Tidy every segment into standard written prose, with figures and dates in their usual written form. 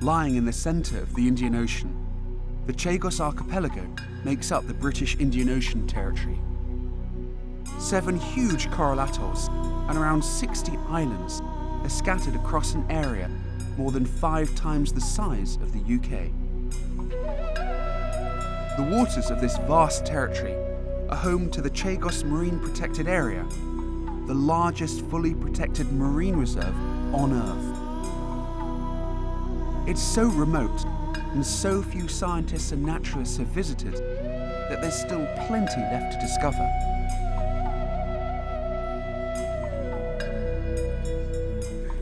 Lying in the centre of the Indian Ocean, the Chagos Archipelago makes up the British Indian Ocean territory. 7 huge coral atolls and around 60 islands are scattered across an area more than 5 times the size of the UK. The waters of this vast territory are home to the Chagos Marine Protected Area, the largest fully protected marine reserve on Earth. It's so remote and so few scientists and naturalists have visited that there's still plenty left to discover.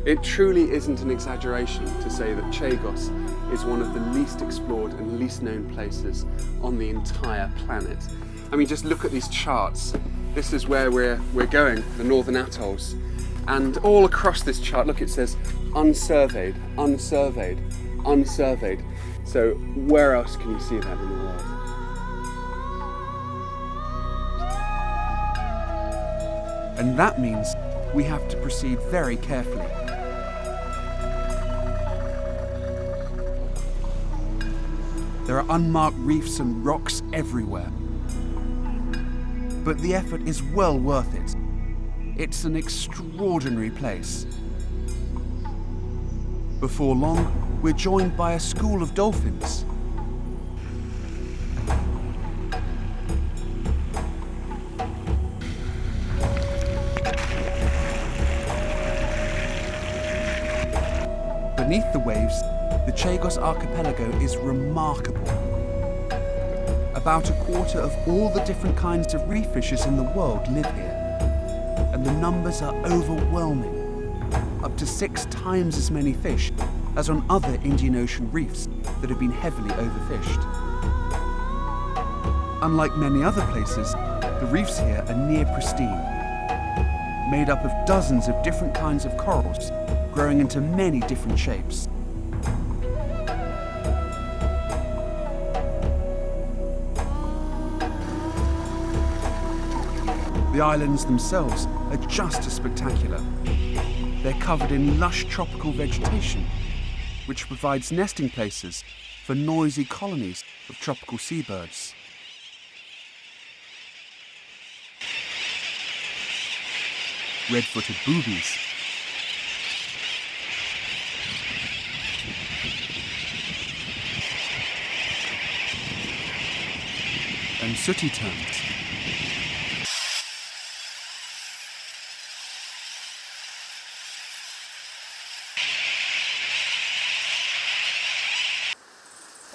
It truly isn't an exaggeration to say that Chagos is one of the least explored and least known places on the entire planet. I mean, just look at these charts. This is where we're going, the northern atolls. And all across this chart, look, it says unsurveyed, unsurveyed, unsurveyed. So where else can you see that in the world? And that means we have to proceed very carefully. There are unmarked reefs and rocks everywhere. But the effort is well worth it. It's an extraordinary place. Before long, we're joined by a school of dolphins. Beneath the waves, the Chagos Archipelago is remarkable. About a quarter of all the different kinds of reef fishes in the world live here. And the numbers are overwhelming. Up to 6 times as many fish as on other Indian Ocean reefs that have been heavily overfished. Unlike many other places, the reefs here are near pristine, made up of dozens of different kinds of corals growing into many different shapes. The islands themselves are just as spectacular. They're covered in lush tropical vegetation, which provides nesting places for noisy colonies of tropical seabirds. Red-footed boobies, and sooty terns.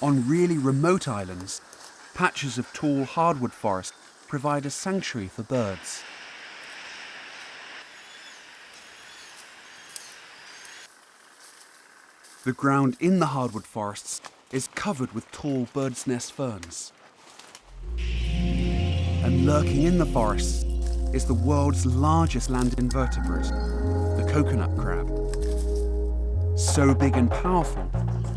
On really remote islands, patches of tall hardwood forest provide a sanctuary for birds. The ground in the hardwood forests is covered with tall bird's nest ferns. And lurking in the forests is the world's largest land invertebrate, the coconut crab. So big and powerful,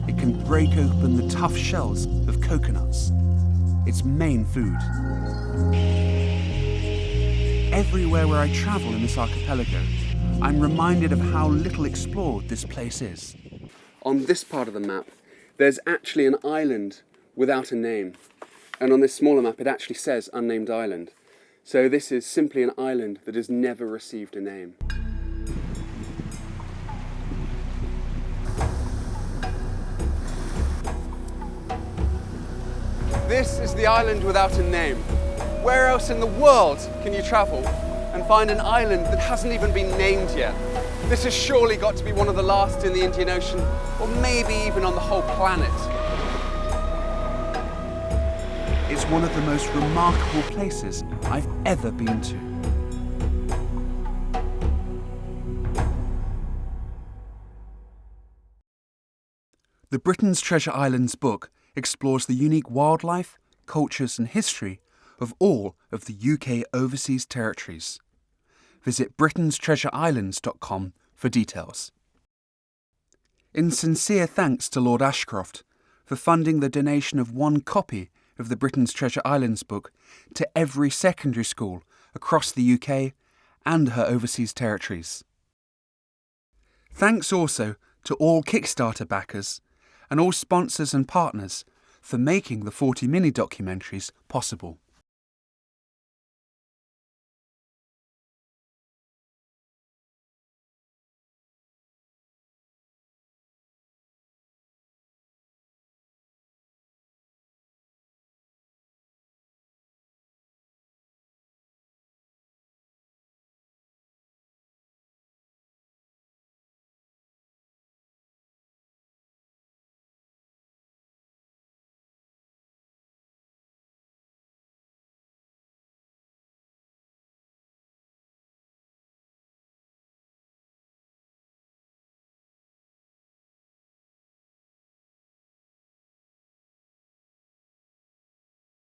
it can break open the tough shells of coconuts, its main food. Everywhere where I travel in this archipelago, I'm reminded of how little explored this place is. On this part of the map, there's actually an island without a name. And on this smaller map, it actually says Unnamed Island. So this is simply an island that has never received a name. This is the island without a name. Where else in the world can you travel and find an island that hasn't even been named yet? This has surely got to be one of the last in the Indian Ocean, or maybe even on the whole planet. It's one of the most remarkable places I've ever been to. The Britain's Treasure Islands book explores the unique wildlife, cultures and history of all of the UK overseas territories. Visit britain.treasureislands.com for details. In sincere thanks to Lord Ashcroft for funding the donation of 1 copy of the Britain's Treasure Islands book to every secondary school across the UK and her overseas territories. Thanks also to all Kickstarter backers, and all sponsors and partners for making the 40 mini-documentaries possible.